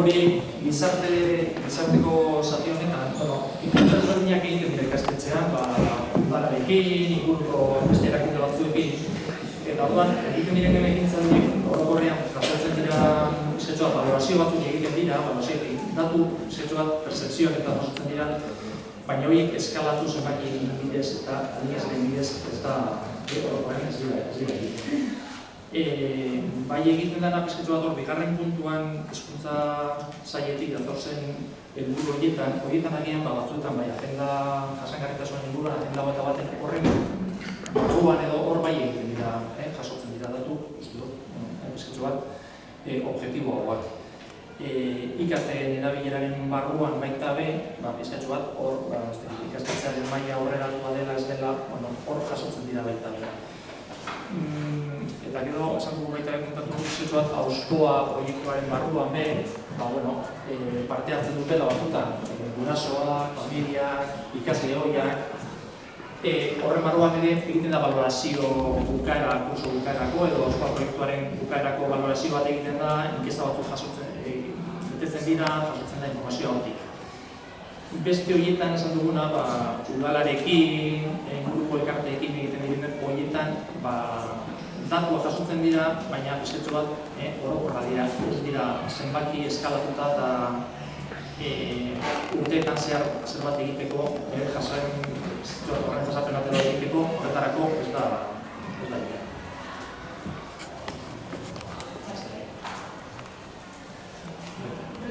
Hori gizarteko zati honetan, ikuntza ezberdinak egiten dira ikastetxean, udalarekin, inguruko beste erakunde batzuekin, eta orduan egiten diren ekintzaldiek orokorrean jasotzen dira sexua balorazio batzuk egiten dira, datu sexua percepzioak eta jasotzen dira, baina horiek eskalatu zenbaki bidez eta adinezaren bidez ez da orokorrean ez dira egiten. Bai egiten dena pizkatxo bat bigarren puntuan hezkuntza sailetik datorzen helburu horietan agian batzuetan bai agenda jasangarritasunaren inguruan agenda baten horren barruan edo hor bai egiten dira, jasotzen dira datu, pizkatxo bat objektiboagoak. Ikasten erabileraren barruan baita be, pizkatxo bat hor ikastetxearen maila aurreratua dela ez dela, hor jasotzen dira baita be. Eta gero, esan dugu baita kontatu pizkatxo bat hauspoa proiektuaren barruan be, parte hartzen dutela batzutan, gurasoak, familiak, ikasle ohiak. Horren barruan ere egiten da balorazio bukaera, kurso bukaerako edo hauspoa proiektuaren bukaerako balorazio bat egiten da, inkesta batzuk betetzen dira, jasotzen da informazioa hortik. Beste horietan esan duguna, udalarekin, inguruko elkarteekin egiten diren horietan, datuak jasotzen dira, baina pizkatxo bat orokorra dira, ez dira zenbaki eskalatuta eta urteetan zehar zerbait egiteko, horren jasapen atera egiteko, horretarako ez da